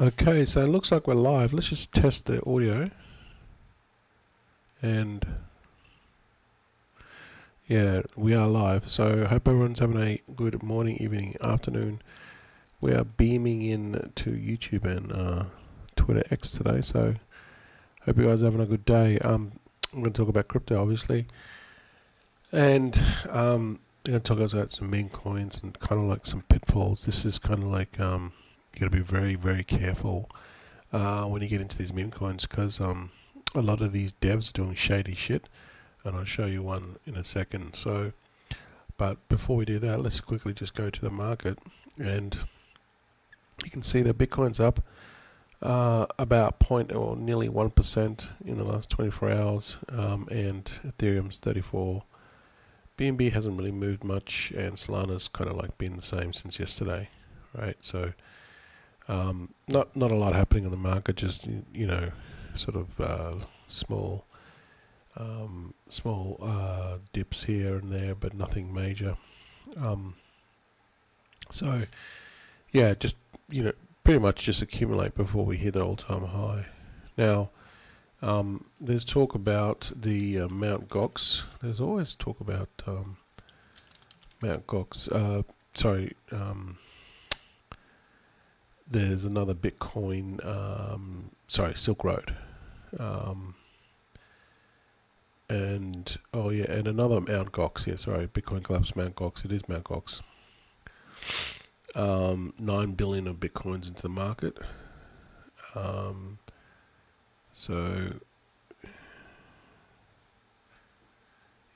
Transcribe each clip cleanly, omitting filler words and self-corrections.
Okay, so it looks like we're live. Let's just test the audio. And yeah, we are live. So I hope everyone's having a good morning, evening, afternoon. We are beaming in to YouTube and Twitter X today. So hope you guys are having a good day. I'm going to talk about crypto, obviously. And I'm going to talk about some meme coins and kind of like some pitfalls. This is kind of like you got to be very, very careful when you get into these meme coins because a lot of these devs are doing shady shit, and I'll show you one in a second. So, but before we do that, let's quickly just go to the market, and you can see that Bitcoin's up about point or nearly 1% in the last 24 hours, and Ethereum's 34. BNB hasn't really moved much, and Solana's kind of like been the same since yesterday, right? So, not a lot happening in the market, just sort of small dips here and there, but nothing major. So yeah, just pretty much just accumulate before we hit the all-time high. Now, there's talk about the Mount Gox. There's always talk about Mount Gox. There's another Bitcoin. Silk Road. And another Mount Gox. Yeah, sorry, Bitcoin collapse Mount Gox. It is Mount Gox. 9 billion of Bitcoins into the market. So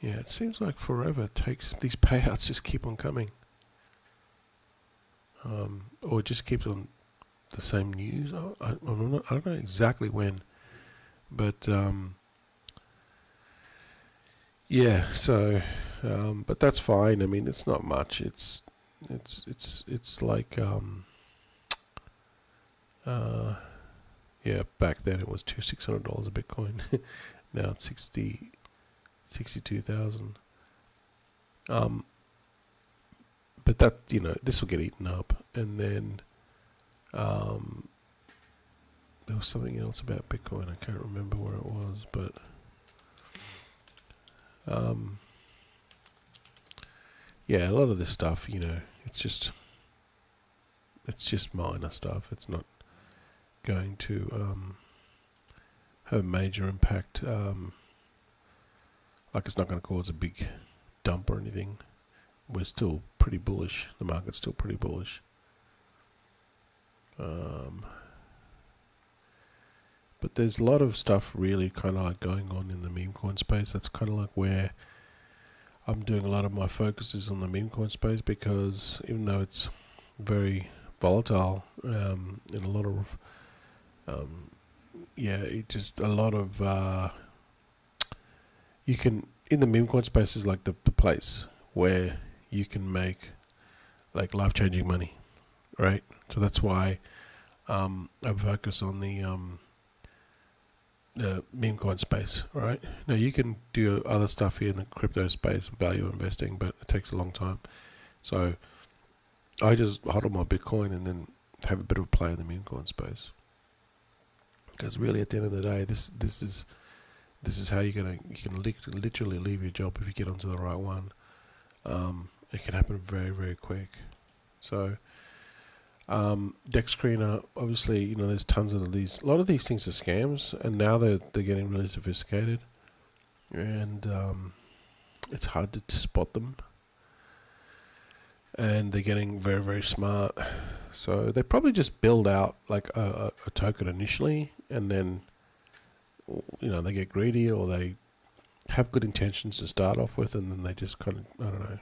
yeah, it seems like forever it takes. These payouts just keep on coming, or it just keeps on the same news. I don't know exactly when, but yeah. So, but that's fine. I mean, it's not much. It's like yeah. Back then it was $600 a Bitcoin. Now it's 62,000. But that this will get eaten up, and then there was something else about Bitcoin. I can't remember where it was, but yeah, a lot of this stuff, it's just minor stuff. It's not going to have a major impact. Like it's not going to cause a big dump or anything. We're still pretty bullish. The market's still pretty bullish. But there's a lot of stuff really kind of like going on in the meme coin space. That's kind of like where I'm doing a lot of my focus is on the meme coin space, because even though it's very volatile, in a lot of it just a lot of you can in the meme coin space is like the place where you can make like life-changing money, right? So that's why I focus on the meme coin space, right? Now you can do other stuff here in the crypto space, value investing, but it takes a long time. So I just hodl my Bitcoin and then have a bit of a play in the meme coin space, because really at the end of the day, this is how you can literally leave your job if you get onto the right one. It can happen very, very quick. So Dex Screener, obviously, there's tons of these. A lot of these things are scams, and now they're getting really sophisticated, and it's hard to spot them. And they're getting very, very smart. So they probably just build out like a token initially, and then they get greedy, or they have good intentions to start off with, and then they just kind of, I don't know,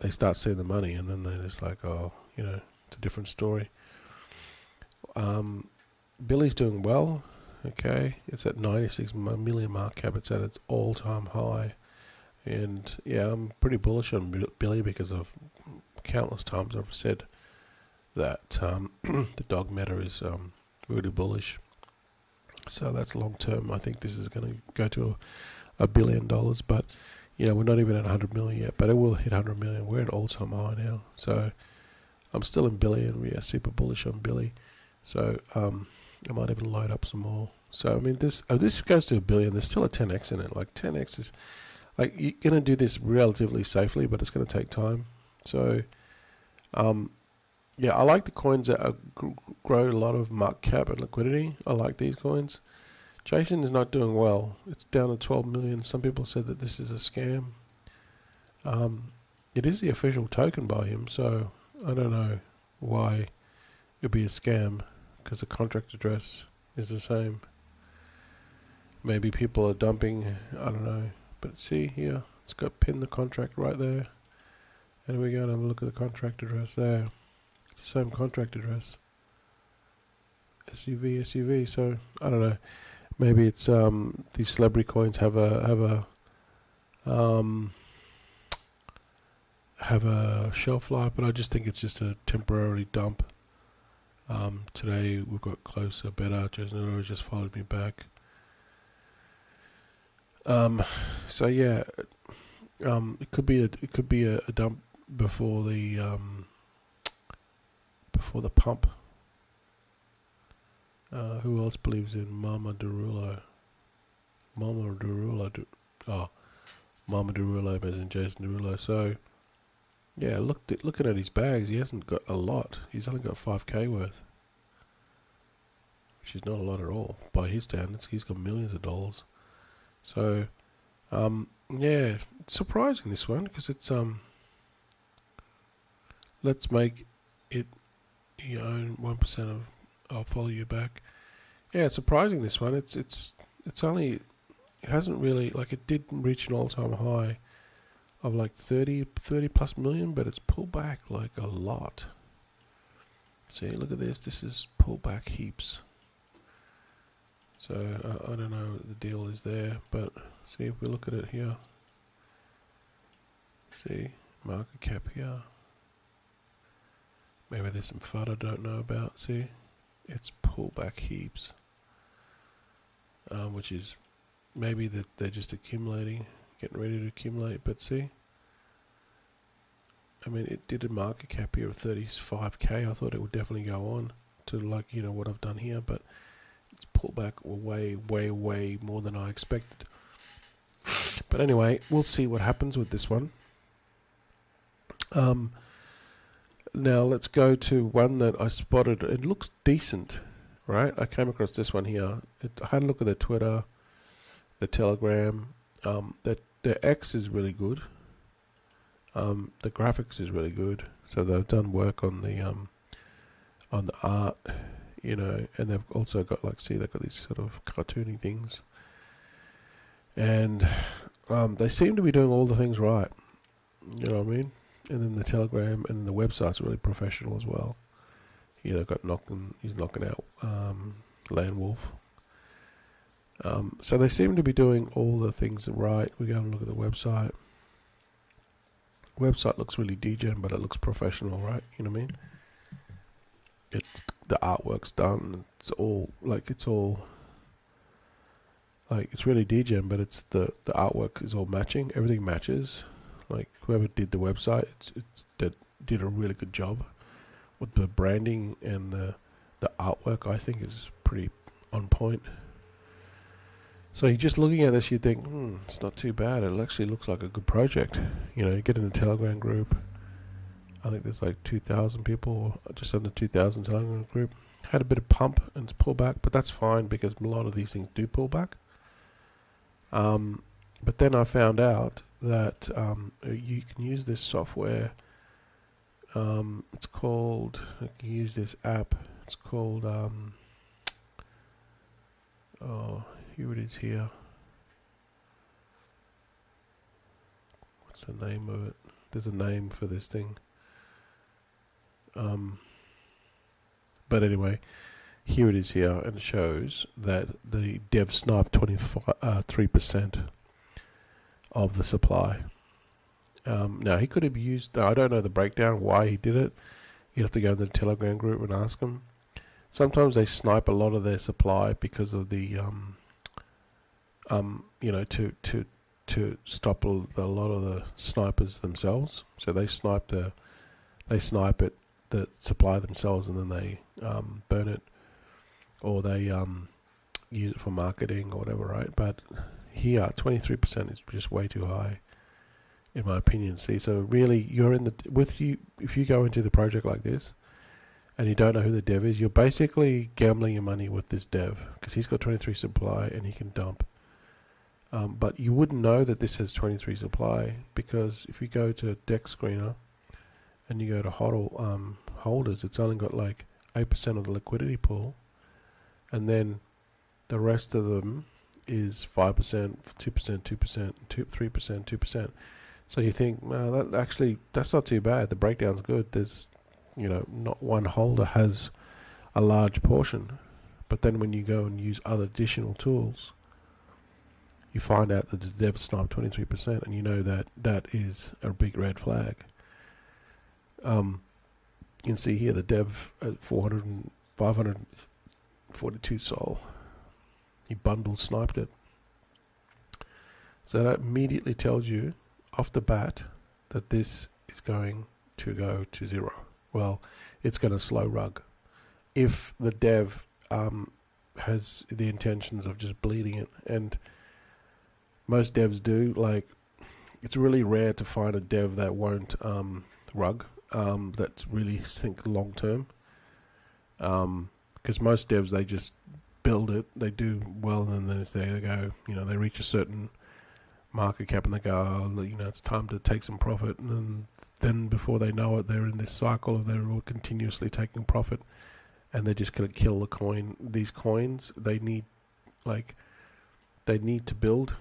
they start seeing the money, and then they're just like, oh, it's a different story. Billy's doing well. Okay, it's at 96 million market cap. It's at its all-time high, and yeah, I'm pretty bullish on Billy because of countless times I've said that the dog meta is really bullish. So that's long term. I think this is going to go to $1 billion, but we're not even at 100 million yet, but it will hit 100 million. We're at all-time high now. So I'm still in Billy, and we are super bullish on Billy. So I might even load up some more. So I mean, this goes to $1 billion. There's still a 10x in it. Like 10x is like you're gonna do this relatively safely, but it's gonna take time. So yeah, I like the coins that grow a lot of market cap and liquidity. I like these coins. Jason is not doing well. It's down to 12 million. Some people said that this is a scam. It is the official token by him, so I don't know why it'd be a scam, because the contract address is the same. Maybe people are dumping, I don't know. But see here, it's got pinned the contract right there. And we go and have a look at the contract address there. It's the same contract address. SUV. So I don't know. Maybe it's these celebrity coins have a shelf life, but I just think it's just a temporary dump. Today we've got closer, better. Jason just followed me back. So yeah, it could be a dump before the pump. Who else believes in Mama Derulo? Mama Derulo as in Jason Derulo. So yeah, looking at his bags, he hasn't got a lot. He's only got 5k worth, which is not a lot at all by his standards. He's got millions of dollars. So yeah, it's surprising, this one, because it's let's make it you own 1% of. I'll follow you back. Yeah, it's surprising, this one. It's only, it hasn't really, like, it did reach an all-time high of like 30 plus million, but it's pulled back like a lot. See, look at this. This is pulled back heaps. So I don't know what the deal is there, but see if we look at it here. See, market cap here. Maybe there's some FUD I don't know about. See, it's pulled back heaps, which is maybe that they're just accumulating, getting ready to accumulate. But see, I mean, it did a market cap here of 35k. I thought it would definitely go on to, like, you know, what I've done here, but it's pulled back way more than I expected. But anyway, we'll see what happens with this one. Now let's go to one that I spotted. It looks decent, right? I came across this one here. I had a look at the Twitter, the Telegram. The X is really good. The graphics is really good. So they've done work on the art, you know, and they've also got, like, see, they've got these sort of cartoony things, and they seem to be doing all the things right. You know what I mean? And then the Telegram and the website's really professional as well. You know, he's knocking out Land Wolf. So they seem to be doing all the things right. We go and look at the website. Website looks really degen, but it looks professional, right? You know what I mean? It's, the artwork's done. It's really degen, but it's the artwork is all matching. Everything matches. Like, whoever did the website, did a really good job with the branding, and the artwork, I think, is pretty on point. So you're just looking at this, you think, it's not too bad. It actually looks like a good project. You know, you get in the Telegram group. I think there's like 2,000 people, or just under 2,000 Telegram group. Had a bit of pump and it's pulled back, but that's fine because a lot of these things do pull back. But then I found out that you can use this software. It's called, you can use this app. It's called, here it is here. What's the name of it? There's a name for this thing. But anyway, here it is here, and it shows that the dev sniped 3% of the supply. Now he could have used, I don't know the breakdown why he did it. You have to go in the Telegram group and ask them. Sometimes they snipe a lot of their supply because of the you know, to stop a lot of the snipers themselves. So they snipe it the supply themselves, and then they burn it, or they use it for marketing or whatever, right? But here, 23% is just way too high, in my opinion. See, so really, you're in the if you go into the project like this, and you don't know who the dev is, you're basically gambling your money with this dev because he's got 23 supply and he can dump. But you wouldn't know that this has 23 supply because if you go to deck screener and you go to holders, it's only got like 8% of the liquidity pool, and then the rest of them is 5%, 2%, 2%, 3%, 2%. So you think, well, that's not too bad. The breakdown's good. There's, not one holder has a large portion. But then when you go and use other additional tools, you find out that the dev sniped 23%, and you know that is a big red flag. You can see here the dev at 542 sol. He bundle sniped it. So that immediately tells you off the bat that this is going to go to zero. Well, it's going to slow rug. If the dev has the intentions of just bleeding it, and most devs do, like, it's really rare to find a dev that won't rug, that's really think long term. Because most devs, they just build it, they do well, and then they go, they reach a certain market cap and they go, it's time to take some profit, and then before they know it, they're in this cycle of they're continuously taking profit, and they're just going to kill the coin. These coins, they need to build,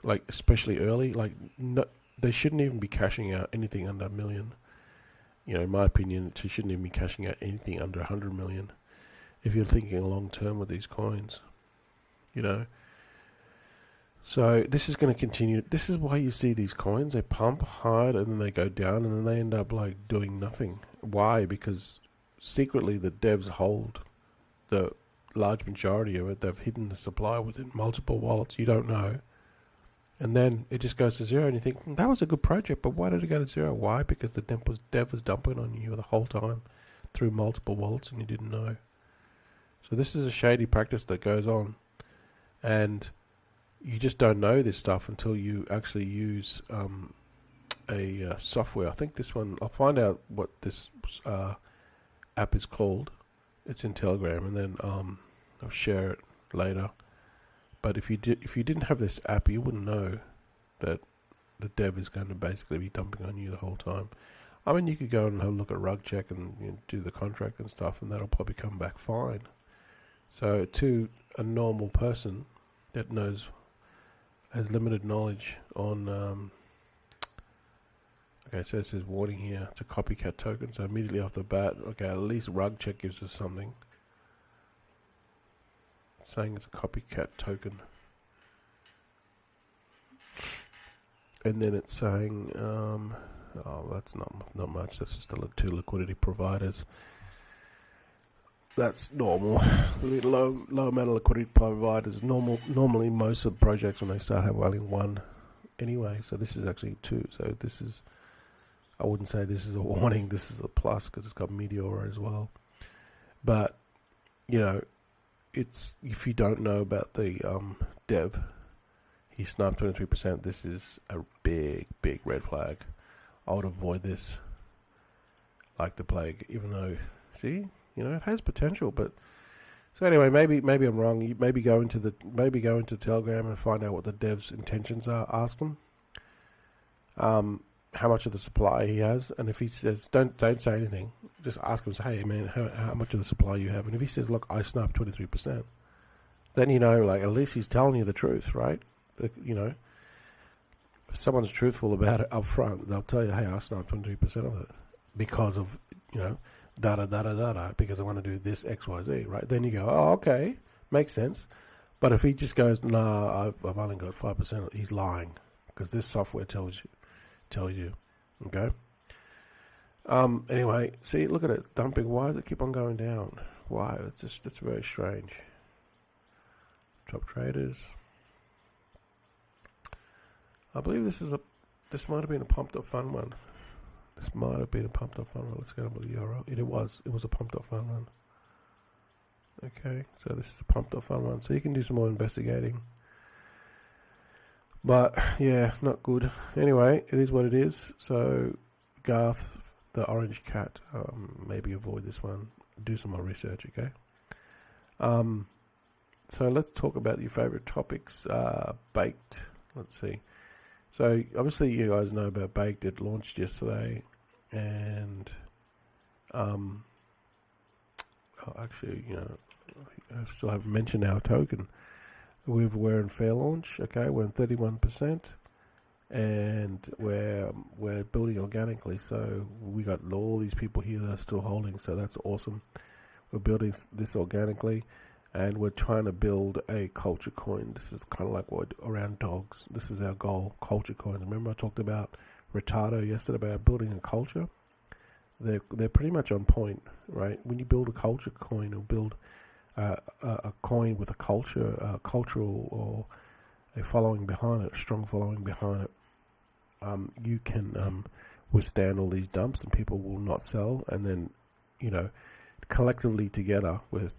like, especially early, like, no, they shouldn't even be cashing out anything under $1 million. In my opinion, they shouldn't even be cashing out anything under 100 million. If you're thinking long term with these coins, So this is going to continue. This is why you see these coins, they pump hard and then they go down and then they end up like doing nothing. Why? Because secretly the devs hold the large majority of it. They've hidden the supply within multiple wallets. You don't know. And then it just goes to zero and you think, that was a good project, but why did it go to zero? Why? Because the dev was dumping on you the whole time through multiple wallets and you didn't know. So this is a shady practice that goes on, and you just don't know this stuff until you actually use a software. I think this one, I'll find out what this app is called. It's in Telegram, and then I'll share it later. But if you didn't have this app, you wouldn't know that the dev is going to basically be dumping on you the whole time. I mean, you could go and have a look at rug check and do the contract and stuff, and that'll probably come back fine. So to a normal person that has limited knowledge on, okay, so it says warning here, it's a copycat token, so immediately off the bat, okay, at least rug check gives us something. It's saying it's a copycat token. And then it's saying, oh, that's not much, that's just the two liquidity providers. That's normal. Low amount of liquidity providers. Normally, most of the projects when they start have only one anyway. So this is actually two. So this is, I wouldn't say this is a warning. This is a plus because it's got Meteor as well. But it's, if you don't know about the dev, he sniped 23%. This is a big red flag. I would avoid this like the plague. Even though, see. It has potential, but so anyway, maybe I'm wrong. You maybe go into Telegram and find out what the dev's intentions are. Ask him how much of the supply he has, and if he says don't say anything, just ask him. Say, hey man, how much of the supply you have? And if he says, look, I sniped 23%, then like at least he's telling you the truth, right? If someone's truthful about it up front, they'll tell you, hey, I sniped 23% of it because of data, because I want to do this XYZ, right? Then you go, oh, okay, makes sense. But if he just goes, nah, I've only got 5%, he's lying, because this software tells you, okay? Anyway, see, look at it, it's dumping. Why does it keep on going down? Why? It's very strange. Top traders. I believe this might have been a pumped up fun one. This might have been a pumped up fun run. Let's go to the URL. It was a pumped up fun run. Okay, so this is a pumped up fun run. So you can do some more investigating. But yeah, not good. Anyway, it is what it is. So Garth, the orange cat, maybe avoid this one. Do some more research, okay? So let's talk about your favorite topics. Baked. Let's see. So obviously you guys know about Baked. It launched yesterday, and actually, I still haven't mentioned our token. We're in fair launch. Okay, we're in 31%, and we're building organically. So we got all these people here that are still holding. So that's awesome. We're building this organically, and we're trying to build a culture coin. This is kind of like what around dogs. This is our goal, culture coins. Remember I talked about Retardo yesterday about building a culture? They're pretty much on point, right? When you build a culture coin or build a coin with a culture, a cultural or a following behind it, a strong following behind it, you can withstand all these dumps and people will not sell. And then, collectively together with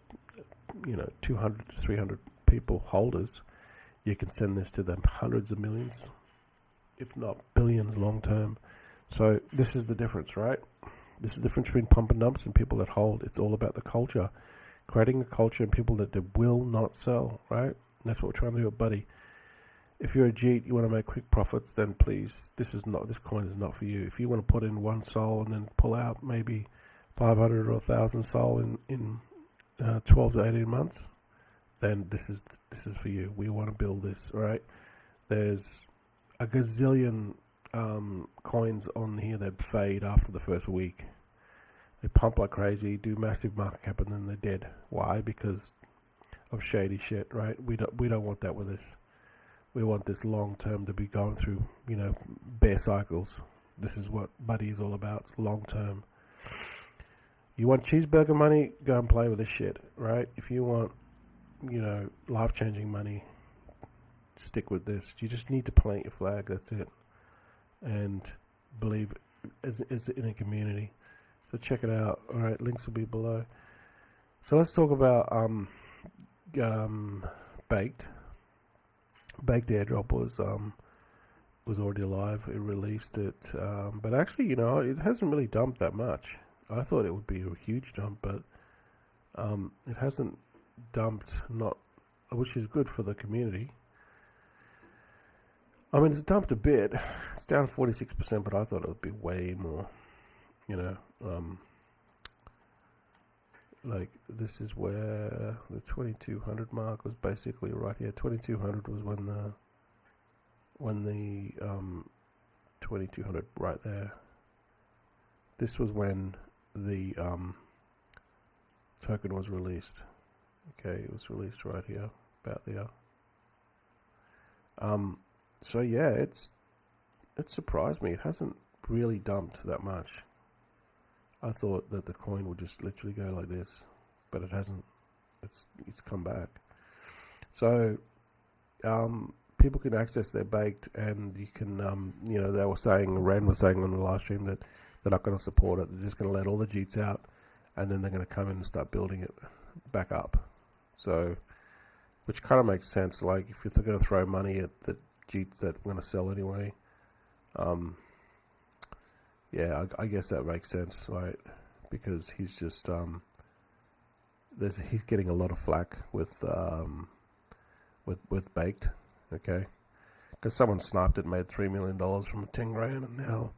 200 to 300 people, holders, you can send this to them hundreds of millions, if not billions long term. So this is the difference, right? This is the difference between pump and dumps and people that hold. It's all about the culture, creating a culture and people that will not sell, right? And that's what we're trying to do, buddy. If you're a Jeet, you want to make quick profits, then please, this coin is not for you. If you want to put in one sol and then pull out maybe 500 or 1,000 sol in 12 to 18 months, then this is for you. We want to build this, all right? There's a gazillion coins on here that fade after the first week. They pump like crazy, do massive market cap, and then they're dead. Why? Because of shady shit, right? We don't want that with this. We want this long term to be going through, bear cycles. This is what Buddy is all about, long term. You want cheeseburger money? Go and play with this shit, right? If you want, life-changing money, stick with this. You just need to plant your flag. That's it, and believe as in a community. So check it out. All right, links will be below. So let's talk about Baked. Baked airdrop was already live. It released it, but actually, it hasn't really dumped that much. I thought it would be a huge dump, but it hasn't dumped, which is good for the community. I mean, it's dumped a bit. It's down 46%, but I thought it would be way more. Like this is where the 2200 mark was basically right here. 2200 was when the 2200 right there. This was when the token was released. Okay, it was released right here, about there. So yeah, it surprised me. It hasn't really dumped that much. I thought that the coin would just literally go like this, but it hasn't. It's come back. So people can access their Baked, and you can they were saying, Ren was saying on the live stream that they're not going to support it. They're just going to let all the Jeets out, and then they're going to come in and start building it back up. So, which kind of makes sense. Like if you're going to throw money at the Jeets that are going to sell anyway, yeah, I guess that makes sense, right? Because he's just he's getting a lot of flack with Baked, okay? Because someone sniped it, made $3 million from 10 grand, and now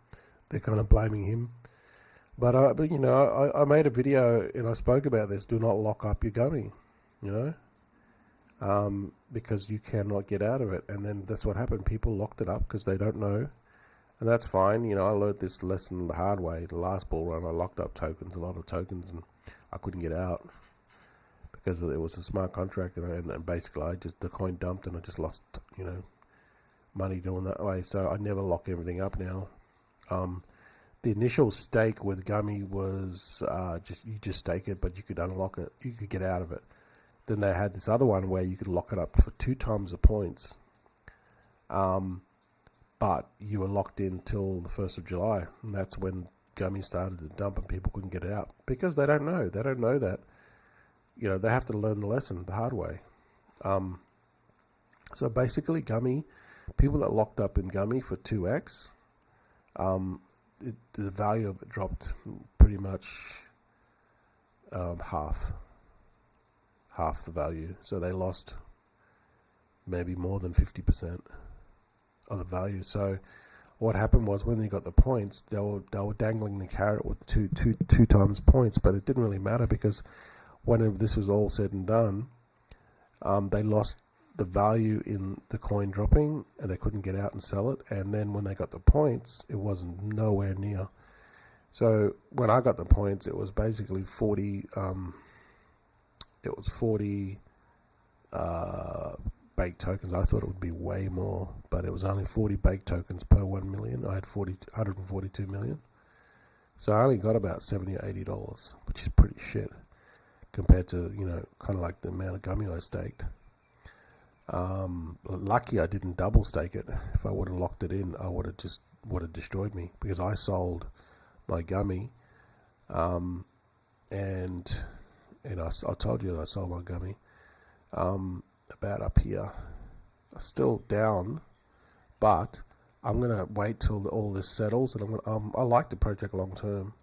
they're kind of blaming him. But I made a video and I spoke about this. Do not lock up your gummy, because you cannot get out of it. And then that's what happened. People locked it up because they don't know. And that's fine. I learned this lesson the hard way. The last bull run, I locked up a lot of tokens, and I couldn't get out because it was a smart contract. And basically, the coin dumped, and I just lost, money doing that way. So I never lock everything up now. The initial stake with Gummy was you just stake it, but you could unlock it. You could get out of it. Then they had this other one where you could lock it up for 2 times the points. But you were locked in till the 1st of July, and that's when gummy started to dump and people couldn't get it out because they don't know. They don't know that, they have to learn the lesson the hard way. So basically, gummy, people that locked up in gummy for 2x, the value of it dropped pretty much half the value. So they lost maybe more than 50% of the value. So what happened was when they got the points, they were dangling the carrot with two times points, but it didn't really matter because when this was all said and done, they lost the value in the coin dropping and they couldn't get out and sell it. And then when they got the points, it wasn't nowhere near. So when I got the points, it was basically 40. It was 40 baked tokens. I thought it would be way more, but it was only 40 baked tokens per 1 million. I had 142 million. So I only got about $70 or $80, which is pretty shit compared to, kind of like the amount of gummy I staked. Lucky I didn't double stake it. If I would have locked it in, I would have destroyed me because I sold my gummy. And I told you that I sold my gummy. About up here, still down, but I'm gonna wait till all this settles, and I like the project long term.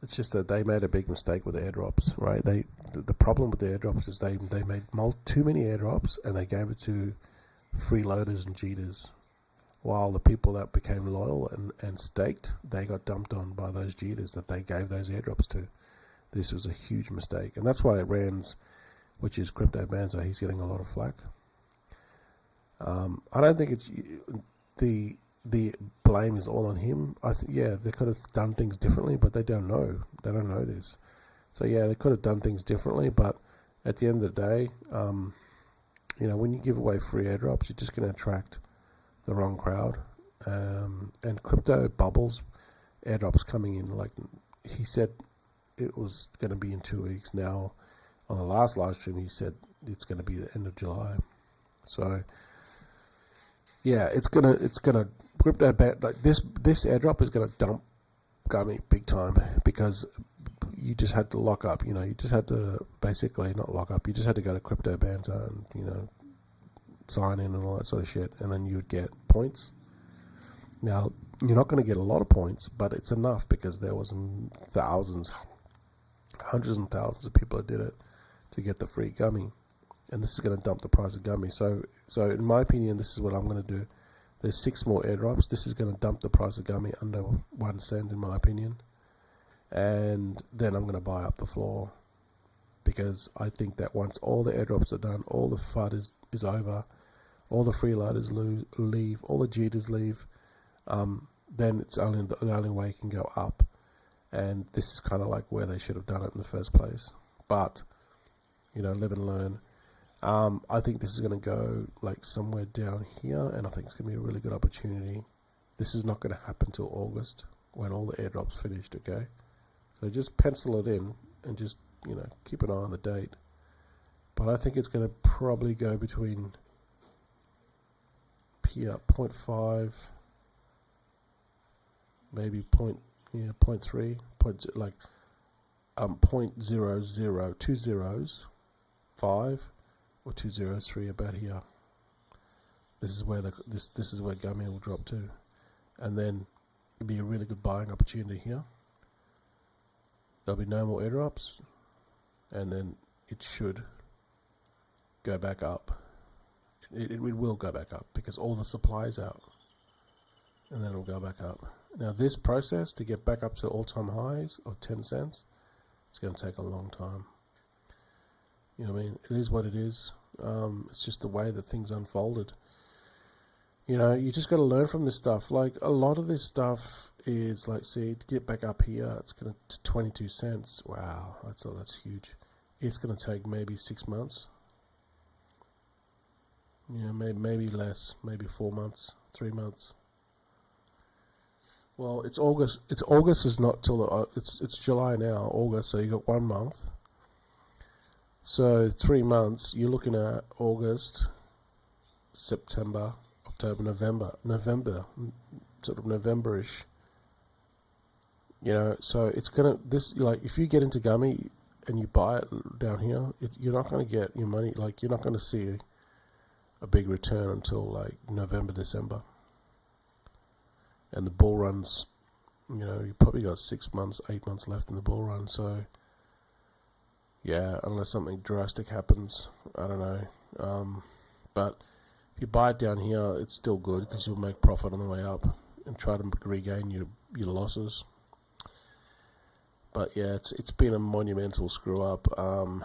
It's just that they made a big mistake with the airdrops, right? The problem with the airdrops is they made too many airdrops, and they gave it to freeloaders and cheaters, while the people that became loyal and staked, they got dumped on by those cheaters that they gave those airdrops to. This was a huge mistake, and that's why Rand's, which is Crypto Banzo, he's getting a lot of flack. I don't think it's the blame is all on him. I think they could have done things differently, but they don't know. They don't know this. So they could have done things differently, but at the end of the day, when you give away free airdrops, you're just going to attract the wrong crowd. And crypto bubbles, airdrops coming in, like he said, it was going to be in 2 weeks. Now, on the last live stream, he said it's going to be the end of July. So, it's gonna crypto like this airdrop is gonna dump gummy big time because you just had to lock up. You just had to basically not lock up. You just had to go to Crypto Banzo and sign in and all that sort of shit, and then you would get points. Now you're not going to get a lot of points, but it's enough because there was thousands, hundreds and thousands of people that did it to get the free gummy, and this is going to dump the price of gummy. So in my opinion, this is what I'm going to do. There's 6 more airdrops. This is going to dump the price of gummy under 1 cent, in my opinion, and then I'm going to buy up the floor because I think that once all the airdrops are done, all the FUD is over, all the freeloaders leave, all the cheaters leave, then it's the only way it can go up, and this is kind of like where they should have done it in the first place. But live and learn. I think this is going to go like somewhere down here, and I think it's going to be a really good opportunity. This is not going to happen till August when all the airdrops finished, okay? So just pencil it in and just, keep an eye on the date. But I think it's going to probably go between here, 0.5, maybe 0.3, like 0.00, 2 zeros, 5 or 2 zeros, 3, about here. This is where this is where gummy will drop to, and then it'll be a really good buying opportunity here. There'll be no more airdrops, and then it should go back up. It will go back up because all the supply is out, and then it'll go back up. Now this process to get back up to all-time highs of 10 cents, it's going to take a long time. You know what I mean? It is what it is. It's just the way that things unfolded. You just got to learn from this stuff. Like, a lot of this stuff is like, see, to get back up here, it's going to 22 cents. Wow, that's huge. It's going to take maybe 6 months. Maybe less, maybe 4 months, 3 months. Well, it's August. August is not till it's July now. August, so you got 1 month. So 3 months. You're looking at August, September, October, November, sort of November-ish. So it's gonna this like if you get into gummy and you buy it down here, you're not gonna get your money. Like you're not gonna see a big return until like November, December, and the bull runs. You probably got 6 months, 8 months left in the bull run. So yeah, unless something drastic happens, I don't know. But if you buy it down here, it's still good because you'll make profit on the way up and try to regain your losses. But yeah, it's been a monumental screw up on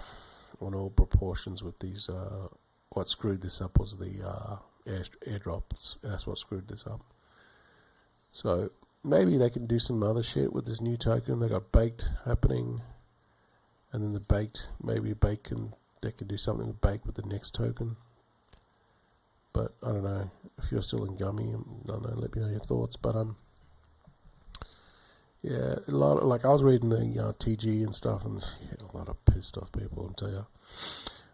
all proportions with these. What screwed this up was the airdrops. That's what screwed this up. So maybe they can do some other shit with this new token. They got baked happening, and then maybe they can do something with baked with the next token. But I don't know if you're still in gummy. I don't know. Let me know your thoughts. But yeah, a lot of, like I was reading the TG and stuff, and a lot of pissed off people. I'll tell you.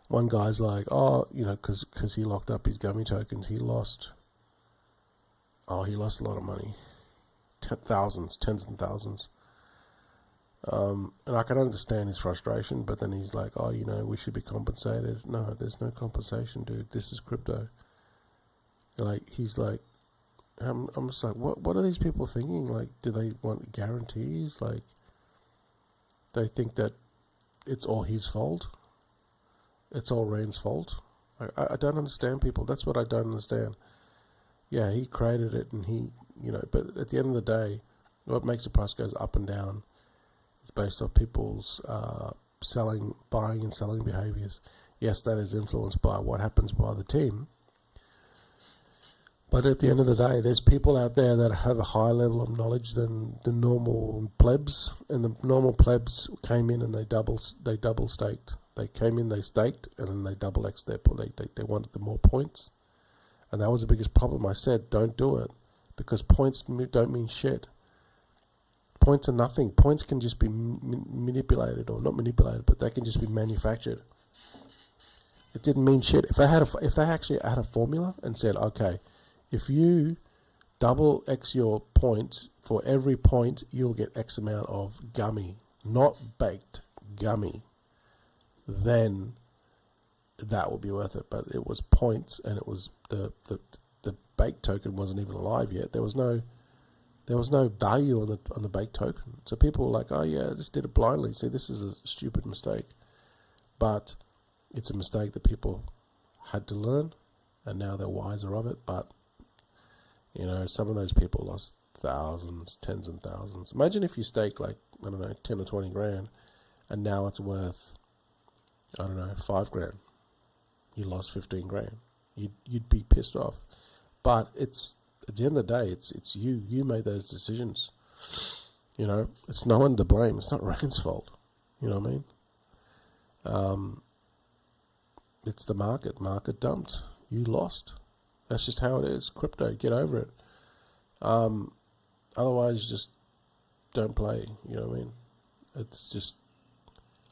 One guy's like, because he locked up his gummy tokens, he lost a lot of money, tens and thousands. And I can understand his frustration, but then he's like, we should be compensated. No, there's no compensation, dude. This is crypto. He's like, I'm just like, what are these people thinking? Like, do they want guarantees? Like, they think that it's all his fault? It's all Rain's fault? I don't understand people. That's what I don't understand. Yeah, he created it, and but at the end of the day, what makes the price goes up and down is based on people's buying and selling behaviors. Yes, that is influenced by what happens by the team. But at the end of the day, there's people out there that have a higher level of knowledge than the normal plebs, and the normal plebs came in and they double staked. They came in, they staked, and then they double X their they wanted the more points, and that was the biggest problem. I said, don't do it, because points don't mean shit. Points are nothing. Points can just be manipulated, or not manipulated, but they can just be manufactured. It didn't mean shit. If they actually had a formula and said, okay, if you double X your points, for every point you'll get X amount of gummy, not baked, gummy, then that would be worth it. But it was points, and it was the baked token wasn't even alive yet. There was no value on the baked token. So people were like, oh yeah, I just did it blindly. See, this is a stupid mistake. But it's a mistake that people had to learn, and now they're wiser of it. But some of those people lost thousands, tens and thousands. Imagine if you stake 10 or 20 grand, and now it's worth, 5 grand. You lost 15 grand. You'd be pissed off. But it's, at the end of the day, it's you. You made those decisions. It's no one to blame. It's not Rain's fault. You know what I mean? It's the market. Market dumped. You lost. That's just how it is. Crypto, get over it. Otherwise, just don't play. You know what I mean? It's just,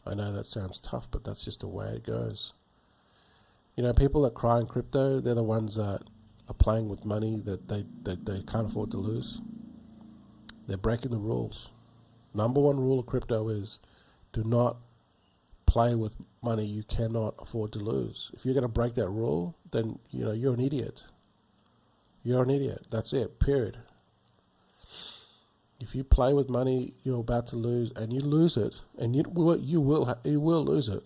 I know that sounds tough, but that's just the way it goes. People that cry in crypto, they're the ones that are playing with money that they can't afford to lose. They're breaking the rules. Number one rule of crypto is do not play with money you cannot afford to lose. If you're going to break that rule, then you're an idiot. You're an idiot. That's it. Period. If you play with money you're about to lose, and you lose it, and you will lose it.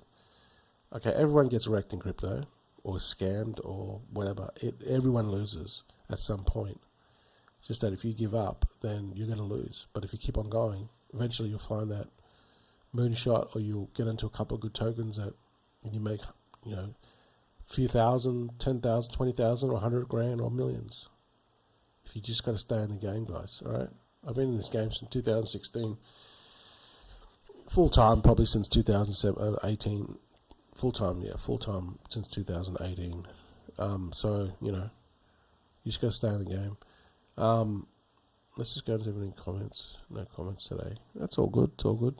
Okay, everyone gets wrecked in crypto, or scammed, or whatever. Everyone loses at some point. It's just that if you give up, then you're going to lose. But if you keep on going, eventually you'll find that moonshot, or you'll get into a couple of good tokens and you make, a few thousand, 10,000, 20,000, or 100 grand, or millions. If you just got to stay in the game, guys. All right. I've been in this game since 2016, full time probably since 2018. Full time since 2018. So you just got to stay in the game. Let's just go into any comments. No comments today. That's all good. It's all good.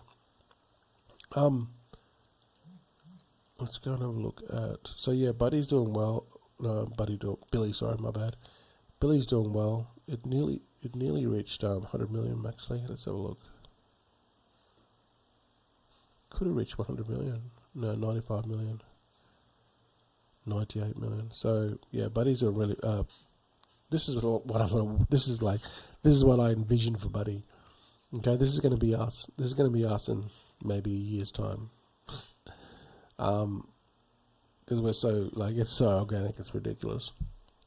Let's go and have a look at. So yeah, Buddy's doing well. No, Billy. Sorry, my bad. Billy's doing well. It nearly reached 100 million actually. Let's have a look. Could have reached 100 million. No, 95 million. 98 million. So yeah, buddies are really. This is what I'm gonna. This is what I envision for Buddy. Okay, this is going to be us. This is going to be us in maybe a year's time. Because we're so it's so organic, it's ridiculous.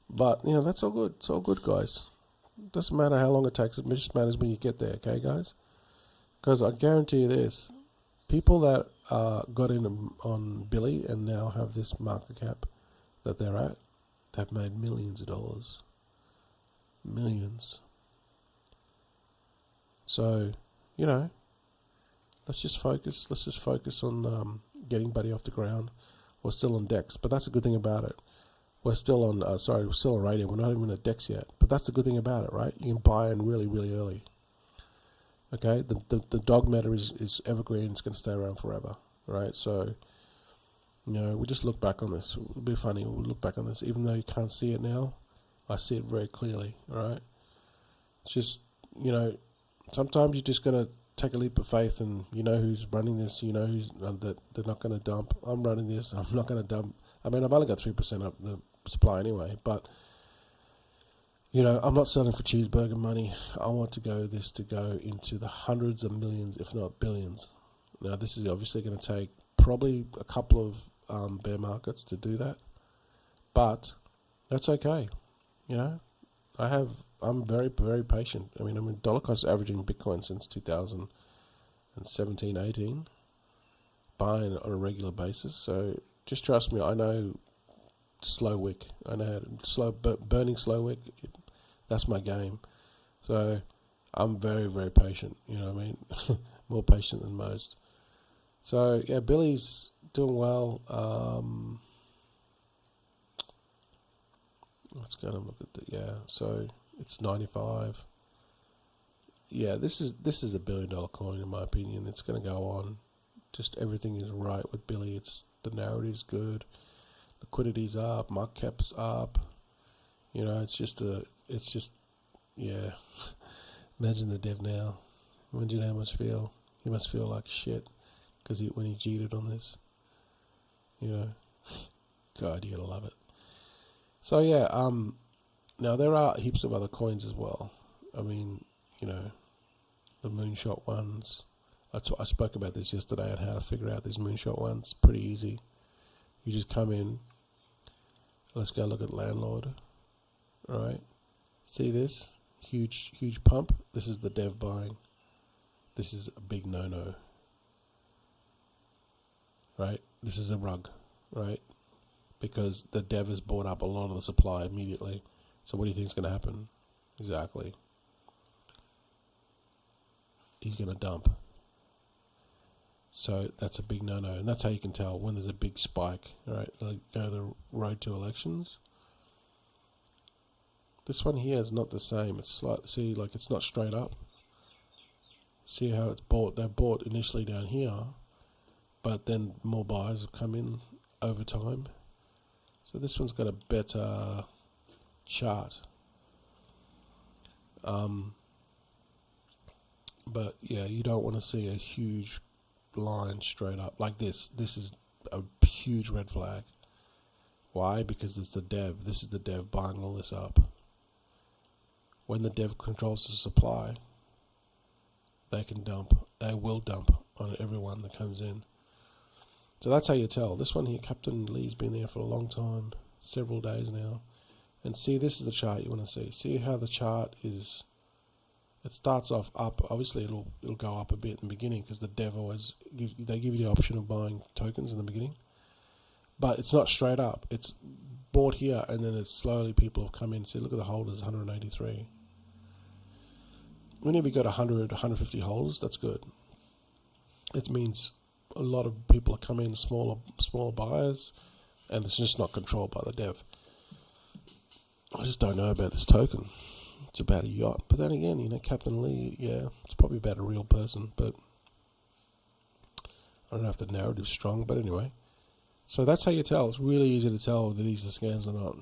But that's all good. It's all good, guys. Doesn't matter how long it takes. It just matters when you get there. Okay, guys. Because I guarantee you this: people that got in on Billy and now have this market cap that they're at, they've made millions of dollars. Millions. So, let's just focus. Let's just focus on getting Buddy off the ground. We're still on DEX, but that's a good thing about it. We're still on. We're still on radio. We're not even at DEX yet, but that's the good thing about it, right? You can buy in really, really early. Okay, the dog meta is evergreen. It's going to stay around forever, right? So, we just look back on this. It'll be funny. We'll look back on this, even though you can't see it now. I see it very clearly. All right, it's just sometimes you just got to take a leap of faith, and who's running this. Who's that they're not going to dump. I'm running this. I'm not going to dump. I mean, I've only got 3% up the supply anyway, but I'm not selling for cheeseburger money. I want to go into the hundreds of millions, if not billions. Now, this is obviously going to take probably a couple of bear markets to do that, but that's okay. I'm very, very patient. I mean, dollar cost averaging Bitcoin since 2017, 18, buying on a regular basis. So just trust me. I know slow wick. I know how to burning slow wick. That's my game. So I'm very, very patient. You know what I mean? More patient than most. So yeah, Billy's doing well. Let's go and look at so it's 95. Yeah, this is a $1 billion coin in my opinion. It's going to go on. Just everything is right with Billy. The narrative's good. Liquidity's up. Market cap's up. It's just yeah. Imagine the dev now. Imagine how much feel. He must feel like shit because when he cheated on this. God, you gotta love it. So yeah, now there are heaps of other coins as well. I mean, the moonshot ones. I spoke about this yesterday on how to figure out these moonshot ones. Pretty easy. You just come in. Let's go look at Landlord. All right. See this? Huge pump. This is the dev buying. This is a big no-no. Right? This is a rug. Right? Because the dev has bought up a lot of the supply immediately. So what do you think is going to happen? Exactly. He's going to dump. So that's a big no-no. And that's how you can tell when there's a big spike. Right? Like go the road to elections. This one here is not the same. It's it's not straight up. See how it's bought? They bought initially down here, but then more buyers have come in over time. So this one's got a better chart. But yeah, you don't want to see a huge line straight up like this. This is a huge red flag. Why? Because it's the dev. This is the dev buying all this up. When the dev controls the supply, they can dump. They will dump on everyone that comes in. So that's how you tell. This one here, Captain Lee's been there for a long time, several days now. And see, this is the chart you want to see. See how the chart is. It starts off up. Obviously, it'll go up a bit in the beginning because the dev always give you the option of buying tokens in the beginning. But it's not straight up. It's bought here, and then it's slowly people have come in. See, look at the holders, 183. Whenever you got 100, 150 holders, that's good. It means a lot of people are coming in, smaller buyers, and it's just not controlled by the dev. I just don't know about this token. It's about a yacht. But then again, Captain Lee, yeah, it's probably about a real person, but I don't know if the narrative's strong, but anyway. So that's how you tell. It's really easy to tell whether these are scams or not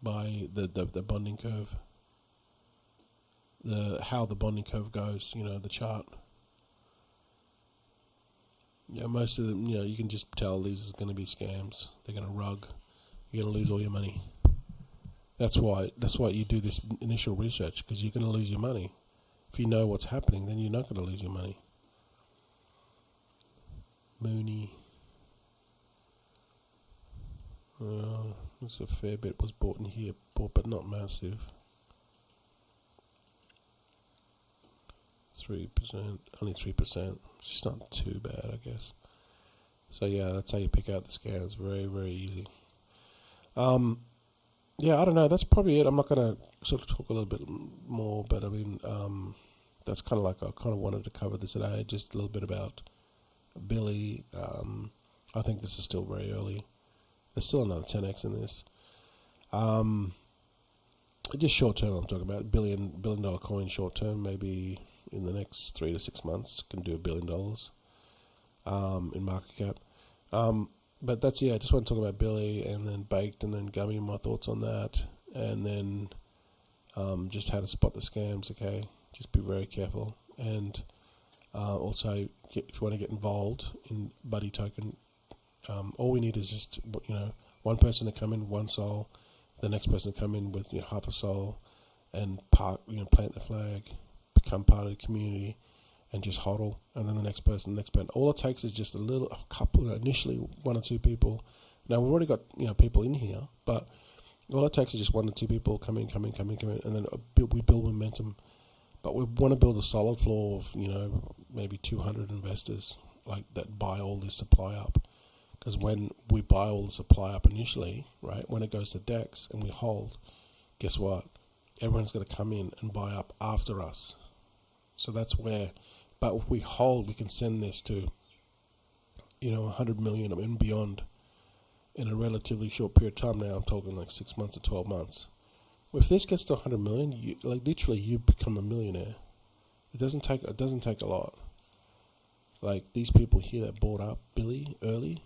by the bonding curve. How the bonding curve goes, the chart. Yeah, most of them, you can just tell these are going to be scams. They're going to rug. You're going to lose all your money. That's why you do this initial research, because you're going to lose your money. If you know what's happening, then you're not going to lose your money. Mooney. There's a fair bit was bought in here, but not massive. 3%, only 3%. It's just not too bad, I guess. So yeah, that's how you pick out the scams. Very, very easy. Yeah, I don't know. That's probably it. I'm not going to sort of talk a little bit more, but I mean, that's kind of like I kind of wanted to cover this today. Just a little bit about Billy. I think this is still very early. There's still another 10x in this. Just short term, I'm talking about billion dollar coin short term. Maybe in the next 3 to 6 months, can do $1 billion in market cap. But that's, I just want to talk about Billy and then Baked and then Gummy, my thoughts on that. And then just how to spot the scams, okay? Just be very careful. And also, if you want to get involved in Buddy Token, all we need is just, one person to come in, one soul, the next person to come in with half a soul, and plant the flag, become part of the community, and just hodl, and then the next person. All it takes is just a couple, initially 1 or 2 people. Now we've already got people in here, but all it takes is just 1 or 2 people come in, and then we build momentum. But we want to build a solid floor of maybe 200 investors like that buy all this supply up. Because when we buy all the supply up initially, right, when it goes to DEX and we hold, guess what? Everyone's going to come in and buy up after us. So that's where, but if we hold, we can send this to, 100 million and beyond in a relatively short period of time. Now I'm talking like 6 months or 12 months. If this gets to 100 million, literally you become a millionaire. It doesn't take a lot. Like these people here that bought up Billy early,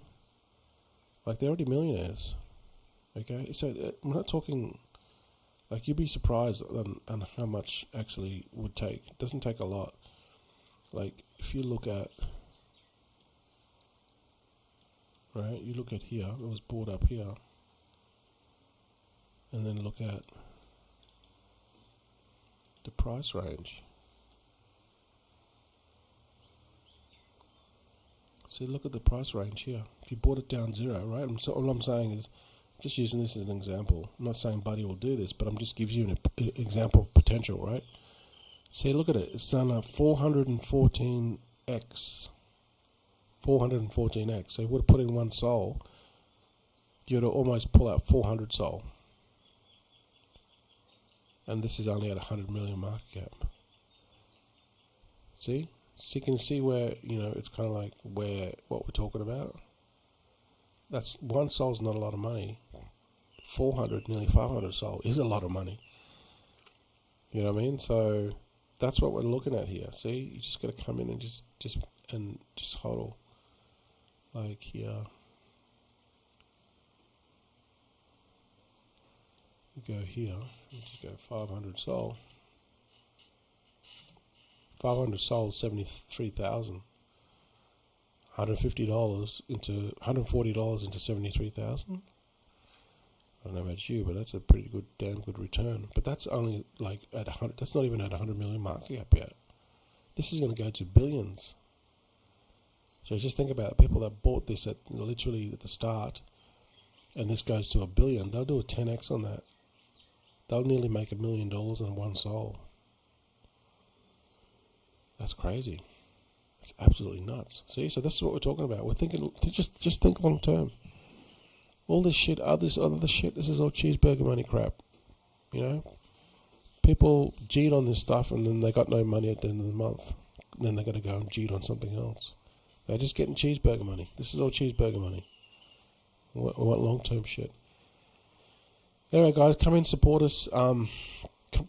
like they're already millionaires. Okay, so we're not talking. Like you'd be surprised on how much actually would take. It doesn't take a lot. Like if you look at, right, you look at here, it was bought up here, and then look at the price range. See, look at the price range here. If you bought it down 0, right? So all I'm saying is, just using this as an example. I'm not saying Buddy will do this, but I'm just gives you an example of potential, right? See, look at it. It's done a 414x. 414x. So you would have put in 1 soul, you'd almost pull out 400 soul. And this is only at 100 million market cap. See? So you can see where, it's kind of like what we're talking about. That's 1 soul's not a lot of money. 400, nearly 500 soul is a lot of money. You know what I mean? So that's what we're looking at here. See, you just got to come in and just hodl. Like here, you go here, you just go 500 soul. 500 soul, 73,000. $140 into 73,000. I don't know about you, but that's a pretty good, damn good return. But that's only like at 100. That's not even at 100 million market cap yet. This is going to go to billions. So just think about people that bought this at literally at the start, and this goes to $1 billion. They'll do a 10x on that. They'll nearly make $1 million in 1 soul. That's crazy. It's absolutely nuts. See, so this is what we're talking about. We're thinking, just think long term. All this shit, other shit, this is all cheeseburger money crap. People cheat on this stuff and then they got no money at the end of the month. And then they got to go and cheat on something else. They're just getting cheeseburger money. This is all cheeseburger money. What long term shit. Anyway, guys, come in, support us.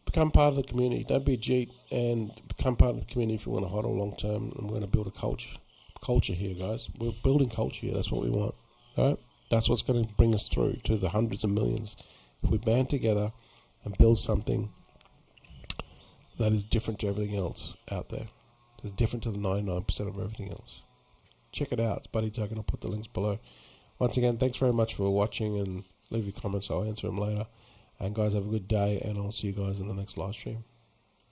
Become part of the community. Don't be a cheat, and become part of the community if you want to hodl long term. And we're going to build a culture here, guys. We're building culture here. That's what we want. All right? That's what's going to bring us through to the hundreds of millions. If we band together and build something that is different to everything else out there. It's different to the 99% of everything else. check it out. It's Buddy Token. I'll put the links below. Once again, thanks very much for watching, and leave your comments. I'll answer them later. And guys, have a good day, and I'll see you guys in the next live stream.